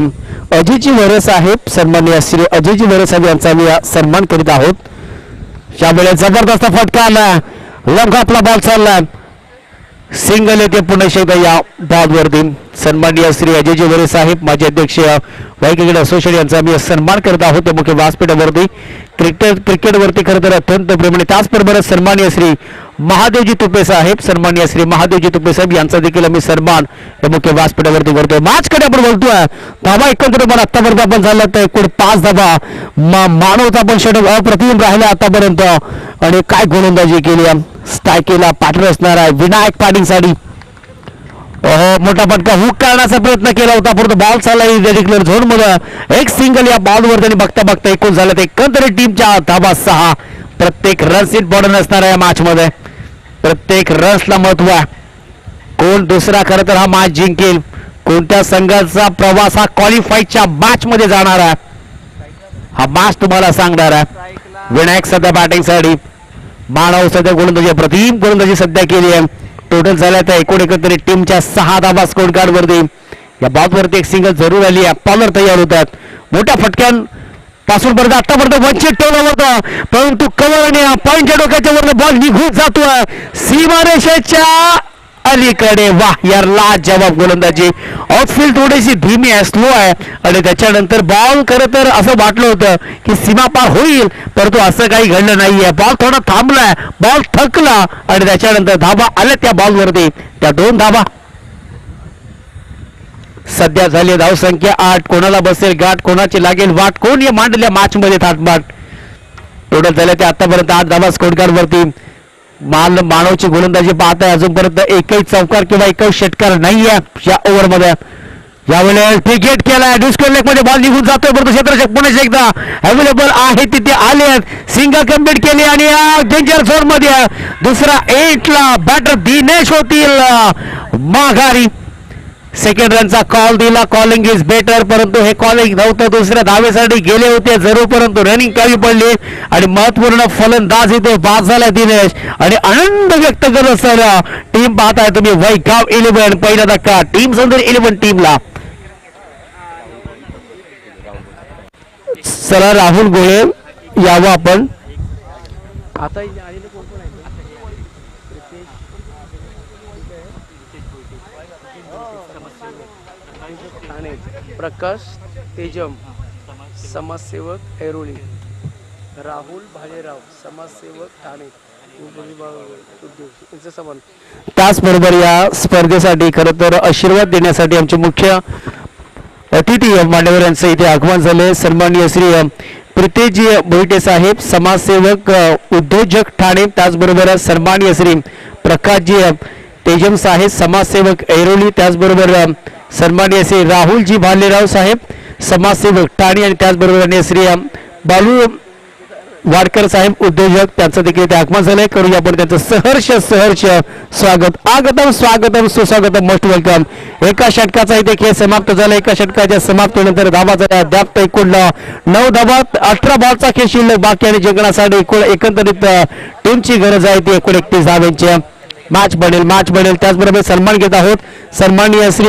अजयजी वरे साहेब, सन्माननीय श्री अजयजी वरे साहेब यांचा मी सन्मान करीत आहोत. यावेळेस जबरदस्त फटका आला, आपला बॉल चालला, सिंगल येते पुन्हा एकदा या बॉलवरती. सन्माननीय श्री अजयजी वरे साहेब, माजी अध्यक्ष क्रिकेट असोसिएशन यांचा मी सन्मान करत आहोत. मुख्य व्यासपीठावरती क्रिकेटवरती खरं तर अत्यंत प्रेमाने. त्याचबरोबर सन्माननीय श्री महादेवजी तुपे साहेब, सन्माननीय श्री महादेवजी तुपे साहेब यांचा देखील आम्ही सन्मान या मुख्य व्यासपीठावरती करतोय. मॅच कडे आपण बोलतोय. धाबा एकत्र पण आतापर्यंत आपण झाला तर एकूण 5 धाबा. मानवचा पण षटक अप्रतिम राहिला आतापर्यंत आणि काय गोलंदाजी केली. स्ट्रायकेला पाठर असणार आहे विनायक पाटीलसाठी. मोठा फटका हुक करण्याचा प्रयत्न केला होता, परंतु बॉल चालला डिक्लेअर झोन मध्ये. एक सिंगल या बॉलवर त्यांनी बघता बघता एकूण झालं ते एकंदरीत टीमच्या धाबा 6. प्रत्येक रन्स इम्पॉर्टंट असणार आहे या मॅच मध्ये. प्रत्येक रन्सला महत्व आहे. कोण दुसरा खरं तर हा मॅच जिंकेल, कोणत्या संघाचा प्रवास हा क्वालिफायच्या मॅच मध्ये जाणार आहे हा मॅच तुम्हाला सांगणार आहे. विनायक सध्या बॅटिंग साठी, मानव सध्या गोलंदाजी प्रतिम गोलंदाजी सध्या केली आहे. टोटल झाल्या तर एकूण एकत्रित टीमच्या 6 धाबा स्कोर कार्ड वरती. या बॉलवरती एक सिंगल जरूर आली आहे. बॉलर तयार होतात. मोठ्या फटक्यान पासून पर्यंत आतापर्यंत वंचित ठेवलं होतं, परंतु कव्हर आणि पॉईंटच्या डोक्याच्या वरनं बॉल निघून जातोय सीमारेषेच्या अलीकडे. वाह यार, लाजवाब गोलंदाजी. आउटफील्ड थोडीशी धीमी आहे, स्लो आहे आणि त्याच्यानंतर बॉल खरं तर असं वाटलं होतं की सीमा पार होईल, परंतु असं काही घडलं नाहीये. बॉल थोडा थांबलाय, बॉल थकला आणि त्याच्यानंतर धाबा आल्या त्या बॉलवरती. त्या 2 धाबा. सध्या झाली धावसंख्या 8. कोणाला बसेल गाठ, कोणाची लागेल वाट, कोण या मांडल्या मॅच मध्ये थाटबाट. टोटल झाल्या ते आतापर्यंत 8 धाबा स्कोर कार्ड वरती. मानवची गोलंदाजी पाहताय. अजूनपर्यंत एकही चौकार किंवा एकही षटकार नाहीये या ओव्हर मध्ये. यावेळेस क्रिकेट केलाय, डिस्कवर लेग मध्ये बॉल निघून जातोय, परंतु क्षेत्ररक्षक पुन्हा एकदा अवेलेबल आहे तिथे आले. सिंगल कम्प्लीट केली आणि डेंजर झोन मध्ये दुसरा 8 ला बॅटर दिनेश होतील माघारी. सेकंड रनचा कॉल दिला. कॉलिंग इज बेटर, परंतु हे कॉलिंग नव्हतं. दुसऱ्या धावेसाठी गेले होते जरूर, परंतु रनिंग कमी पडली आणि महत्वपूर्ण फलंदाज इथे बाद झाला दिनेश आणि आनंद व्यक्त करत असताना टीम पाहताय तुम्ही. वैगाव 11 पहिला धक्का टीम सुंदर 11 टीमला. चला राहुल गोळे यावं आपण. आता प्रकाश तेजम समाजसेवक ऐरोली, राहुल भालेराव समाजसेवक ठाणे, त्याचबरोबर या स्पर्धेसाठी खरं तर आशीर्वाद देण्यासाठी आमचे मुख्य अतिथी मान्यवर यांचं इथे आगमन झाले. सन्माननीय श्री प्रितेशजी मोहिते साहेब, समाजसेवक उद्योजक ठाणे. त्याचबरोबर सन्माननीय श्री प्रकाशजी तेजम साहेब, समाजसेवक ऐरोली. त्याचबरोबर सन्माननीय श्री राहुलजी भालेराव साहेब, समाजसेवक ठाणे आणि त्याचबरोबर श्री बालू वाडकर साहेब उद्योजक, त्यांचं देखील ते आगमन झालंय. करूया आपण त्यांचं सहर्ष स्वागत. आगतम स्वागतम सुस्वागतम, मोस्ट वेलकम. एका षटकाचा इथे खेळ समाप्त झाला. एका षटकाच्या समाप्तीनंतर धाबाचा अद्याप एकूण 9 धाबा, 18 बॉलचा खेळ शिल्लक बाकी आणि जिंकण्यासाठी एकूण एकंदरीत टीमची गरज आहे ती एकूण 31 धाब्यांची. मॅच बनेल. त्याचबरोबर सन्मान घेत आहोत. सन्माननीय श्री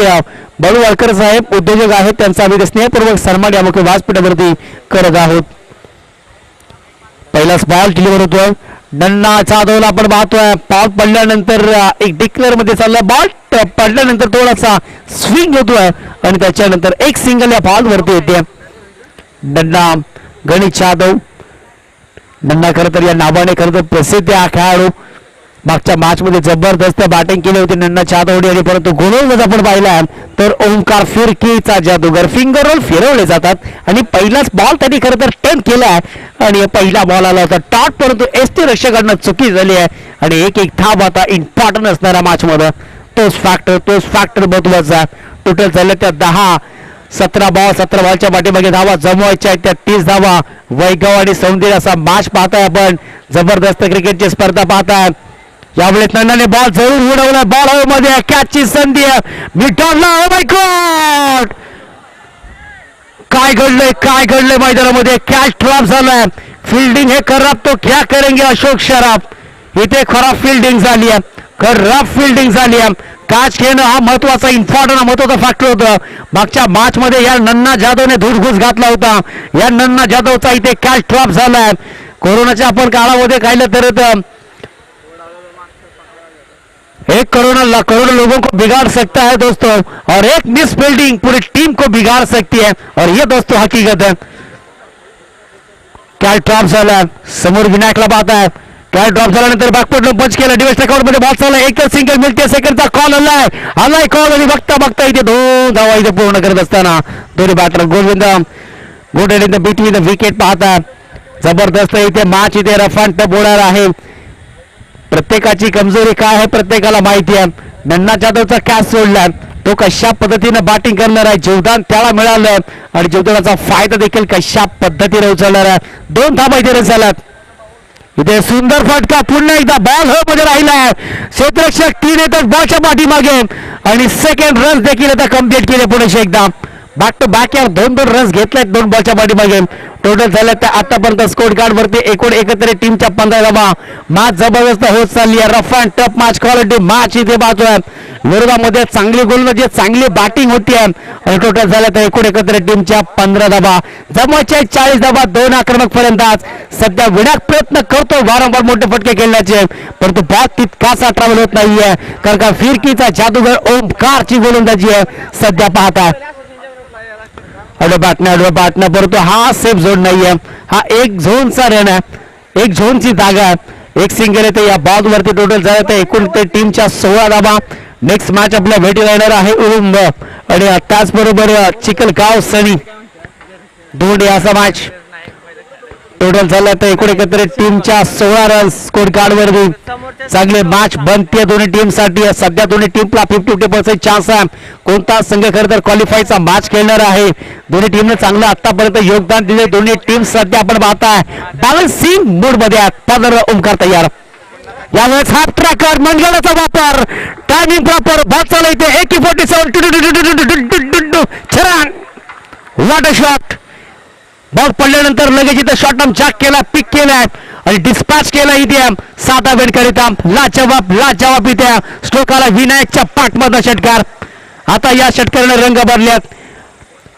बाळू वाळकर साहेब उद्योजक आहेत, त्यांचा आम्ही स्नेहपूर्वक सन्मान या मुख्य व्यासपीठावरती करत आहोत. पहिलाच बॉल डिलिव्हर होतोय. नन्ना जाधवला आपण पाहतोय. बॉल पडल्यानंतर एक डिक्लेअर मध्ये चालला. बॉल पडल्यानंतर थोडासा स्विंग होतोय आणि त्याच्यानंतर एक सिंगल या बॉल वरती येते. नन्ना गणेश जाधव, नन्ना खरं तर या नावाने खरं तर प्रसिद्ध हा खेळाडू. मागच्या मॅच मध्ये जबरदस्त बॅटिंग केली होती नन्ना जाधवने आणि परंतु गोलंदाज आपण पाहिला तर ओंकार फिरकीचा जादूगर. फिंगर रोल फिरवले जातात आणि पहिलाच बॉल त्यांनी खरं तर टर्न केलाय आणि पहिला बॉल आला होता टॉट, परंतु एसटी रक्षकांना चुकी झाली आहे आणि एक धाव आता इम्पॉर्टंट असणारा मॅच मध्ये तोच फॅक्टर महत्वाचा. टोटल झालं त्या 17 बॉलच्या पाठीमागे धावा जमवायच्या आहेत त्या 30 धावा. वैभव आणि सौंदर्य असा मॅच पाहताय आपण. जबरदस्त क्रिकेटची स्पर्धा पाहताय. यावेळेस नन्नाने बॉल जरूर उडवला. बॉल हवे मध्ये कॅचची संधी मिटवला. ओ माय गॉड, काय घडलंय मैदानामध्ये. कॅच ड्रॉप झालाय. फिल्डिंग हे खराब तो क्या करेंगे अशोक शराफ. इथे खराब फिल्डिंग झाली आहे. कॅच घेणं हा महत्वाचा फॅक्टर होता. मागच्या मॅच मध्ये या नन्ना जाधवने धुडघूस घातला होता. या नन्ना जाधवचा इथे कॅच ड्रॉप झालाय. कोरोनाच्या आपण काळामध्ये पाहिलं तर एक करोड़ लोगों को बिगाड़ सकता है दोस्तों, और एक मिस फील्डिंग पूरी टीम को बिगाड़ सकती है. और ये दोस्तों हकीकत है. कॅच ड्रॉप झाला. समोर विनायकला पाहत आहे. कॅच ड्रॉप झाल्यानंतर बॅकफुटनं पंच केला. डिवेस्ट अकाउंट मध्ये बॉल चालला. एक सिंगल मिळते. सेकंडचा कॉल आलाय कॉल आणि बघता इथे 2 धावा इथे पूर्ण करत असताना दोन्ही batter Govind good in the between the wicket पाहता. जबरदस्त इथे मॅच इथे रफ अँड टफ होणार आहे. प्रत्येकाची कमजोरी काय आहे प्रत्येकाला माहिती आहे. नन्ना जाधवचा कॅच सोडला. तो कशा पद्धतीने बॅटिंग करणार आहे जीवदान त्याला मिळालं आणि जीवदानाचा फायदा देखील कशा पद्धतीने उचलणार आहे. 2 धावा इथे रन झाल्यात. इथे सुंदर फटका. पुन्हा एकदा बॉल मध्ये राहिलाय. क्षेत्ररक्षक 3 येतात बॉलच्या पाठीमागे आणि सेकंड रन देखील आता कम्प्लीट केले. पुढे एकदा बॅक टू बॅक यार 2 रन्स घेतलेत 2 बॉलच्या पाठीमागे. टोटल झालं त्या आतापर्यंत स्कोर कार्ड वरती एकूण एकत्रित टीमच्या 15 धावा. मॅच जबरदस्त होत चालली आहे. Rough and tough match, quality match इथे पाहतोय. विरोधामध्ये चांगली गोलंदाजी चांगली बॅटिंग होती आहे आणि टोटल झालं तर एकूण एकत्रित टीमच्या 15 धावा. जमवायच्या 40 धावा 2 आक्रमक फलंदाज. सध्या विनायक प्रयत्न करतो वारंवार मोठे फटके खेळण्याचे, परंतु बॉल तितकासा ट्रॅव्हल होत नाहीये कारण का फिरकीचा जादूगर ओमकारची गोलंदाजी आहे सध्या पाहता. बॅटनं परंतु हा सेफ झोन नाहीये. हा एक झोनचा रन आहे. एक झोनची जागा आहे. एक सिंगल येते या बॉल वरती. टोटल झालं तर एकूण ते टीमच्या 16 धावा. नेक्स्ट मॅच आपल्या भेटीला येणार आहे उरुंब आणि त्याचबरोबर चिखलगाव सनी दोन असा मॅच. टोटल झालं तर एकूण एकत्रित टीमच्या 16 रन स्कोर कार्ड वरती. चांगले मॅच बनते दोन्ही टीम साठी. सध्या दोन्ही टीमला 50% चान्स आहे. कोणता संघ खरं तर क्वालिफायचा मॅच खेळणार आहे. दोन्ही टीमने चांगलं आतापर्यंत योगदान दिले. दोन्ही टीम सध्या आपण पाहताय बॅलन्सिंग मूड मध्ये आहेत. 15 ओमकार तयार. यावेळेस हाफ ट्रॅकर मनगडाचा वापर. Timing proper. बॉल चालू इथे 47 छरान. What a shot. बॉल पडल्यानंतर लगेच इथं शॉर्ट टर्म जॅक केला, पिक केलाय आणि डिस्पॅच केला इथे 7 वेट करिता. लाजवाब इथे स्ट्रोकाला विनायकच्या पाठमधला षटकार. आता या षटकाराने रंग बदल्यात.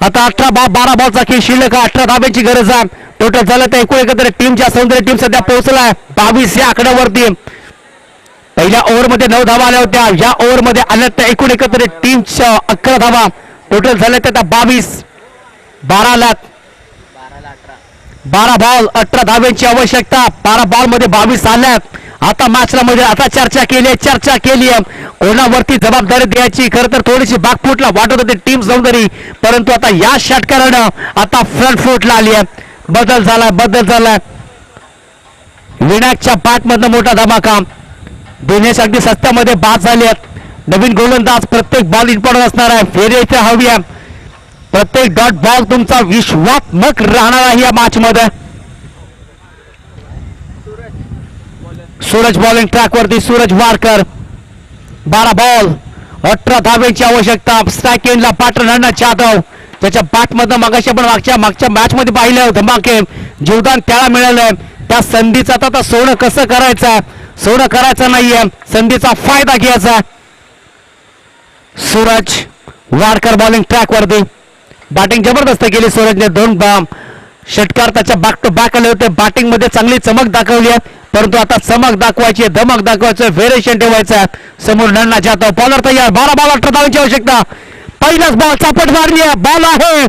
आता 12 बॉलचा खेळ शिल्लक. 18 धाब्यांची गरज आहे. टोटल झालं तर एकूण एकत्र टीमच्या सौंदर्य टीम सध्या पोहोचलाय 22 या आकड्यावरती. पहिल्या ओव्हरमध्ये 9 धावा आल्या होत्या. या ओव्हरमध्ये आल्या त्या एकूण एकत्र टीमच्या 11 धावा. टोटल झाल्या त्या 22. 12 बॉल 18 धाब्यांची आवश्यकता. 12 बॉल मध्ये 22 आल्यात. आता मॅचला मध्ये आता चर्चा केली आहे कोणावरती जबाबदारी द्यायची. खरं तर थोडीशी बॅकफुटला वाटत होती टीम सौंदर्य, परंतु आता या षटकारानं आता फ्रंट फुटला आली आहे. बदल झालाय. विनायकच्या बॅटमधनं मोठा धमाका. दोन्ही अगदी सस्त्यामध्ये बाद झाले आहेत. नवीन गोलंदाज. प्रत्येक बॉल इम्पॉर्टंट असणार आहे. फेरी इथे हवी आहे. प्रत्येक डॉट बॉल तुमचा विश्वात्मक राहणार आहे या मॅच मध्ये. सूरज बॉलिंग ट्रॅक वरती. सूरज वारकर. 12 बॉल 18 धाब्यांची आवश्यकता. स्ट्राईक एंडला पार्टनर नन्ना जाधव. त्याच्या बॅटमधनं मागाशी आपण मागच्या मॅच मध्ये पाहिलं धमाके. जीवदान त्याला मिळालंय. त्या संधीचं आता सोनं कसं करायचं. सोडं करायचं नाहीये, संधीचा फायदा घ्यायचा. सूरज वाडकर बॉलिंग ट्रॅक वरती, बॅटिंग जबरदस्त केली सूरजने. 2 षटकार त्याच्या बॅक टू बॅक आले होते. बॅटिंग मध्ये चांगली चमक दाखवली आहे, परंतु आता चमक दाखवायची, धमक दाखवायचं, व्हेरिएशन ठेवायचं. समोर नन्ना जातो, बॉलर तयार. 12 बॉल 18 धावांची आवश्यकता. पहिलाच बॉल चापट मारली आहे, बॉल आहे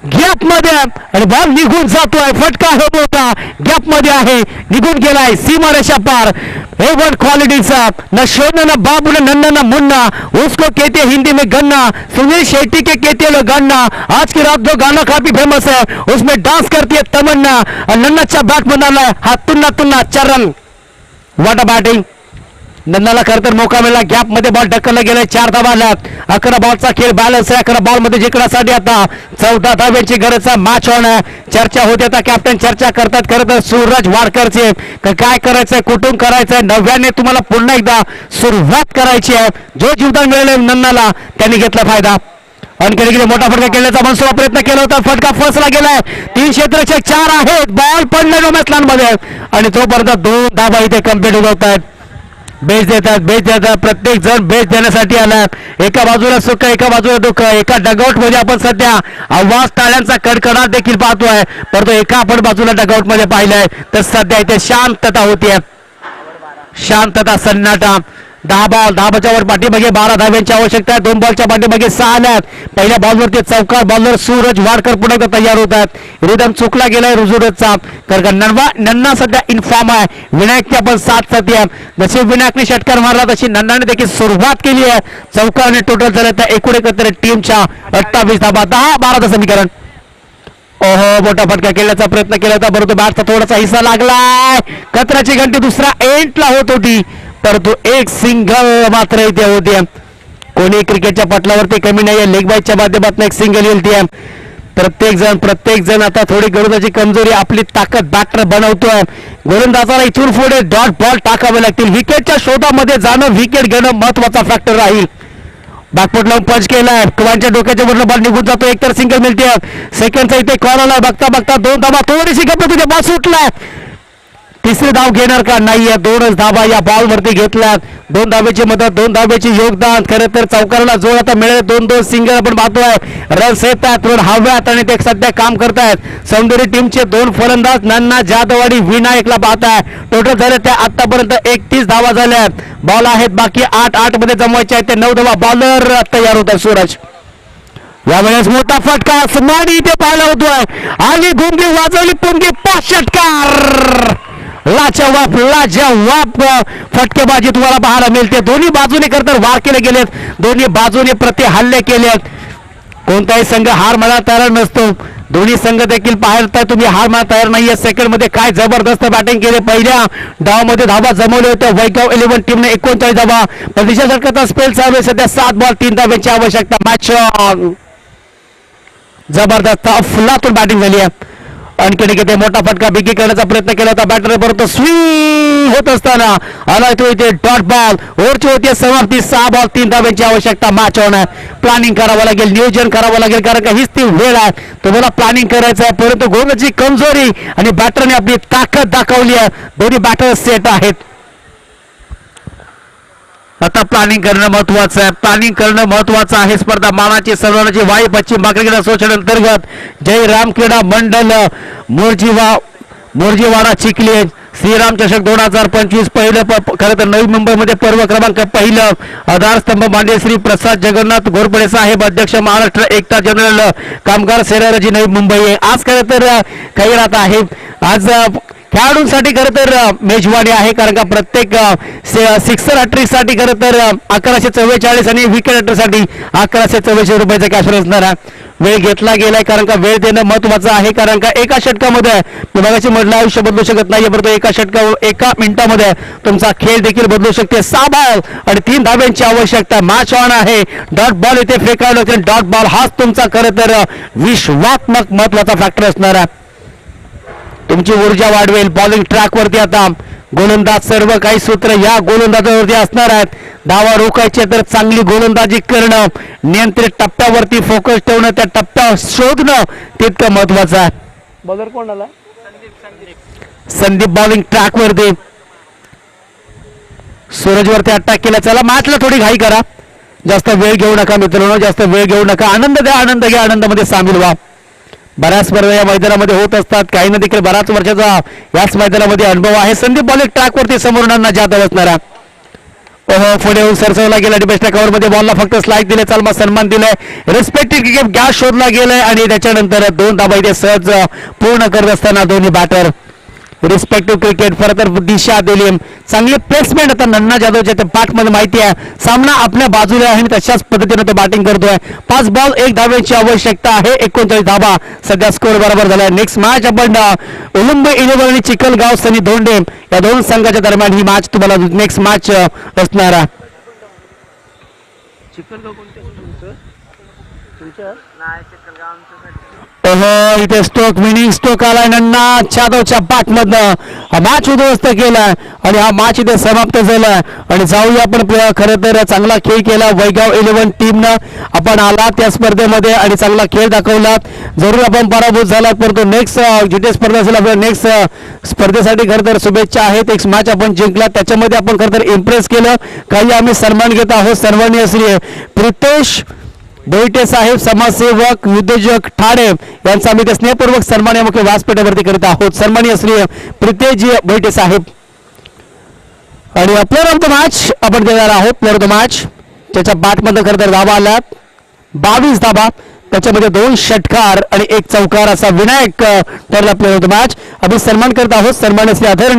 गॅप मध्ये आणि बॉल निघून जातोय. फटका हो मोठा, गॅप मध्ये आहे, निघून गेलाय सीमारेषा पार. A1 क्वालिटीचा, न शोन न बाबू न नन्ना न मुन्ना, उसको कहते हिंदी में गन्ना, सुनील शेट्टी के कहते लोग गन्ना. आज की रात जो गाना काफी फेमस है, उसमें डांस करती है तमन्ना. और नन्नाचा बॅट म्हणाला हा तुन्ना तुन्ना चरण. वाट बॅटिंग, नन्नाला खरं तर मोका मिळाला, गॅप मध्ये बॉल ढकलला गेलाय. 4 धावा आल्यात. 11 बॉलचा खेळ बॅलन्स आहे. 11 बॉल मध्ये जिंकण्यासाठी आता 14 धाव्यांची गरज आहे. मॅच ऑन आहे. चर्चा होते, आता कॅप्टन चर्चा करतात. खरं तर सूरज वाडकरचे काय करायचंय, कुठून करायचंय, नव्याने तुम्हाला पुन्हा एकदा सुरुवात करायची आहे. जो जीवदान मिळाले नन्नाला त्यांनी घेतला फायदा. आणखी मोठा फटका खेळण्याचा मनसुबा प्रयत्न केला होता, फटका फसला गेलाय. 3 क्षेत्ररक्षक 4 आहेत, बॉल पडला मध्ये आणि तोपर्यंत 2 धावा इथे कम्प्लीट होत आहेत. बेस देतात प्रत्येक जण बेस देण्यासाठी आला. एका बाजूला सुख, एका बाजूला दुःख. एका डगआउट मध्ये आपण सध्या आवाज टाळ्यांचा कडकडाट देखील पाहतोय, परंतु एका आपण बाजूला डगआउट मध्ये पाहिलंय तर सध्या इथे शांतता होतीये, शांतता, सन्नाटा. 10 बॉल, 10 बॉलच्या वर पाठीमागे 12 धाव्यांची आवश्यकता आहे. 2 बॉलच्या पाठीमागे 6 आल्यात. पहिल्या बॉलवरती चौकार बॉलर सूरज वाडकर पुन्हा एकदा तयार होतात. रिदम चुकला गेलाय रुजुरजचा, कारण नन्ना सध्या इन्फॉर्म आहे. विनायकची आपण साथ सध्या, जसे विनायकने षटकार मारला तशी नन्नाने देखील सुरुवात केली आहे. चौकाने टोटल झालं तर एकूण एकत्र टीमच्या 28 धावा, 10-12 समीकरण. ओहो, मोठा फटका खेळण्याचा प्रयत्न केला होता, परंतु बॅटचा थोडासा हिस्सा लागलाय. कचऱ्याची घंटी दुसरा एंडला होत होती, परंतु एक सिंगल मात्र इथे होते. कोणी क्रिकेटच्या पटलावरती कमी नाहीये. लेग बायच्या माध्यमातून एक सिंगल येईल ती. प्रत्येक जण आता थोडी गोलंदाजी कमजोरी आपली ताकद बॅटर बनवतोय. गोलंदाजाला इथून पुढे डॉट बॉल टाकावे लागतील. विकेटच्या शोधामध्ये जाणं, विकेट घेणं महत्वाचा फॅक्टर राहील. बॅकफुट लावून पंच केलाय, कुवांच्या डोक्याच्या वरनं बॉल निघून जातो. एकतर सिंगल मिळते. सेकंडचा इथे कॉल आलाय. बघता 2 धावा, थोडीशी गप्प तुझे बॉल सुटलाय. तिसरी धाव घेणार का, नाहीये. 2च धावा या बॉल वरती घेतल्यात. 2 धावेची मदत, 2 धावेची योगदान. खरं तर चौकाराला जोर आता मिळेल. 2-2 सिंगल आपण पाहतोय. रन्स येतात, थोडं हव्यात आणि ते सध्या काम करतायत. सौंदर्य टीमचे 2 फलंदाज नन्ना जाधव आणि विनायकला पाहताय. टोटल झाले त्या आतापर्यंत 31 धावा झाल्यात. बॉल आहेत बाकी 8 मध्ये जमवायचे आहेत ते 9 धावा. बॉलर तयार होता सूरज. यावेळेस मोठा फटका स्माडी इथे पाहायला होतोय आणि गुंगी वाजवली. पुंगी 5 षटकार. लाजवाब फटकेबाजी तुम्हाला पाहायला मिळते. दोन्ही बाजूने करतर वार केले गेलेत, दोन्ही बाजूने प्रति हल्ले केलेत. कोणताही संघ हार मला तयार नसतो. दोन्ही संघ देखील पाहता तुम्ही हार मला तयार नाहीये. सेकंड मध्ये काय जबरदस्त बॅटिंग केले. पहिल्या डावामध्ये धावा जमवले होते वैगाव 11 टीमने 39 धावा. पण दिशा सरकारचा स्पेल चालू सध्या 7 बॉल 3 धाव्यांची आवश्यकता. मॅच जबरदस्त अफलातून बॅटिंग झाली आहे. आणखी किती मोठा फटका बिगी करण्याचा प्रयत्न केला होता बॅटर, परंतु स्विंग होत असताना आला तो इथे डॉट बॉल. ओव्हरची होती समाप्ती. 6 बॉल 3 धाव्यांची आवश्यकता. मॅच ऑन आहे. प्लॅनिंग करावं लागेल, नियोजन करावं लागेल, कारण का हीच ती वेळ आहे. तुम्हाला प्लॅनिंग करायचं आहे, परंतु गोलची कमजोरी आणि बॅटरने आपली ताकद दाखवली आहे. दोन्ही बॅटर सेट आहेत. आता प्लॅनिंग करणं महत्वाचं आहे. प्लॅनिंग करणं महत्वाचं आहे. स्पर्धा मानाची सर्वांची वाई पश्चिम भाग क्रीडा असोसिएशन अंतर्गत जय राम क्रीडा मंडळ मोरजीवाडा चिखली श्रीराम चषक 2025 पहिलं खरं तर नवी मुंबईमध्ये पर्व क्रमांक पहिलं. आधारस्तंभ मांडे श्री प्रसाद जगन्नाथ घोरपडे साहेब, अध्यक्ष महाराष्ट्र एकता जनरल कामगार सेरारजी नवी मुंबई. आज खरं तर काही राहत आहे. आज खेळाडूंसाठी खरं तर मेजवानी आहे, कारण का प्रत्येक सिक्सर हॅट्रिकसाठी खरं तर 1144 आणि विकेट हॅट्रिकसाठी 1144 रुपयाचा कॅश असणार आहे. वेळ घेतला गेलाय, कारण का वेळ देणं महत्वाचं आहे. कारण का एका षटकामध्ये विभागाची मधलं आयुष्य बदलू शकत नाही, परंतु एका मिनिटामध्ये तुमचा खेळ देखील बदलू शकते. 6 बॉल आणि 3 धाव्यांची आवश्यकता. मॅच ऑन आहे. डॉट बॉल इथे फेकायला होते. डॉट बॉल हाच तुमचा खरं तर विश्वात्मक महत्वाचा फॅक्टर असणार आहे. तुमची ऊर्जा वाढवेल. बॉलिंग ट्रॅक वरती आता गोलंदाज सर्व काही सूत्र या गोलंदाजावरती असणार आहेत. धावा रोखायचे तर चांगली गोलंदाजी करणं, नियंत्रित टप्प्यावरती फोकस ठेवणं, त्या टप्प्यावर शोधणं तितकं महत्वाचं आहे. बॉलर कोण आला? संदीप बॉलिंग ट्रॅक वरती सूरजवरती अटॅक केला. चला मॅचला थोडी घाई करा, जास्त वेळ घेऊ नका मित्रांनो, जास्त वेळ घेऊ नका. आनंद द्या, आनंद घ्या, आनंदामध्ये सामील व्हा. बऱ्याच स्पर्धा या मैदानामध्ये होत असतात, काहींना देखील बऱ्याच वर्षाचा याच मैदानामध्ये अनुभव आहे. संदीप बॉलिंग ट्रॅकवरती समोरणांना जात बसणारा. ओहो, पुढे येऊन सरसवला गेला. डिबेस्टच्या कव्हरमध्ये बॉलला फक्त स्लाईक दिले, चालमा सन्मान दिलाय. रिस्पेक्टिव्ह क्रिकेट गॅस शोधला गेलाय आणि त्याच्यानंतर 2 धाबा इथे सहज पूर्ण करत असताना दोन्ही बॅटर रिस्पेक्टिव्ह क्रिकेट खरं तर दिशा दिली. चांगली प्लेसमेंट आता नन्ना जाधवच्या त्या बॅटमध्ये माहिती आहे, सामना आपल्या बाजूला आहे आणि तशाच पद्धतीने तो बॅटिंग करतोय. 5 बॉल 1 धाब्याची आवश्यकता आहे. 39 धाबा सध्या स्कोर बरोबर झालाय. नेक्स्ट मॅच आपण उलुंबे 11 आणि चिखलगाव सनी धोंडे या 2 संघाच्या दरम्यान ही मॅच तुम्हाला नेक्स्ट मॅच असणार आहे. चिखलगाव कोणत्या तुमचं तुमच्या ओहो, इथे स्टोक विनिंग स्टोक आलाय नन्ना जाधवच्या बॅटमधनं. हा मॅच उद्ध्वस्त केलाय आणि हा मॅच इथे समाप्त झालाय. आणि जाऊया आपण खरं तर चांगला खेळ केला वैगाव 11 टीमनं. आपण आला त्या स्पर्धेमध्ये आणि चांगला खेळ दाखवलात. जरूर आपण पराभूत झालात, परंतु नेक्स्ट जिथे स्पर्धा असेल आपल्या नेक्स्ट स्पर्धेसाठी खरं तर शुभेच्छा आहेत. एक मॅच आपण जिंकला, त्याच्यामध्ये आपण खरं तर इम्प्रेस केलं. काही आम्ही सन्मान घेत आहोत. सन्माननीय श्री प्रितेश बोईटे साहेब समाजसेवक उद्योजक ठाणे यांचा आम्ही ते स्नेहपूर्वक सन्मान या मुख्य व्यासपीठावरती करीत आहोत. सन्माननीय श्री प्रितेशजी बोईटे साहेब. आणि प्लेअर ऑफ द मॅच आपण देणार आहोत. प्लेअर ऑफ द मॅच त्याच्या बॅटमध्ये खरं तर धाबा आल्यात 22 धाबा, त्याच्यामध्ये 2 षटकार आणि 1 चौकार असा विनायक ठरला प्लेअर ऑफ द मॅच. आम्ही सन्मान करत आहोत. सन्माननीय श्री आदरणीय